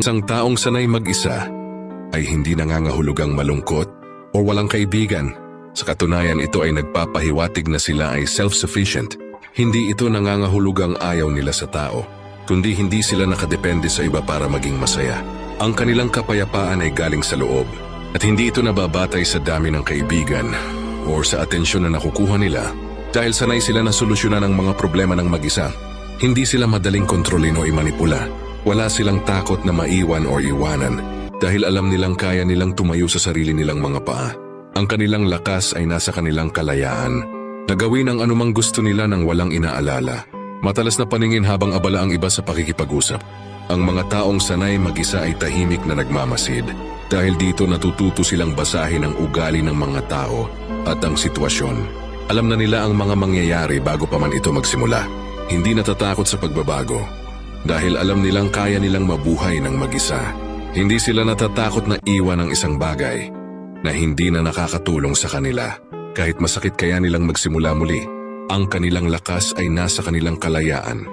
isang taong sanay mag-isa ay hindi nangangahulugang malungkot o walang kaibigan. Sa katunayan, ito ay nagpapahiwatig na sila ay self-sufficient. Hindi ito nangangahulugang ayaw nila sa tao, kundi hindi sila nakadepende sa iba para maging masaya. Ang kanilang kapayapaan ay galing sa loob at hindi ito nababatay sa dami ng kaibigan o sa atensyon na nakukuha nila dahil sanay sila na solusyonan ang mga problema ng mag-isa. Hindi sila madaling kontrolin o imanipula. Wala silang takot na maiwan o iwanan dahil alam nilang kaya nilang tumayo sa sarili nilang mga paa. Ang kanilang lakas ay nasa kanilang kalayaan na gawin ang anumang gusto nila nang walang inaalala. Matalas na paningin habang abala ang iba sa pakikipag-usap. Ang mga taong sanay mag-isa ay tahimik na nagmamasid dahil dito natututo silang basahin ang ugali ng mga tao at ang sitwasyon. Alam na nila ang mga mangyayari bago pa man ito magsimula. Hindi natatakot sa pagbabago dahil alam nilang kaya nilang mabuhay ng mag-isa. Hindi sila natatakot na iwan ang isang bagay na hindi na nakakatulong sa kanila. Kahit masakit kaya nilang magsimula muli, ang kanilang lakas ay nasa kanilang kalayaan.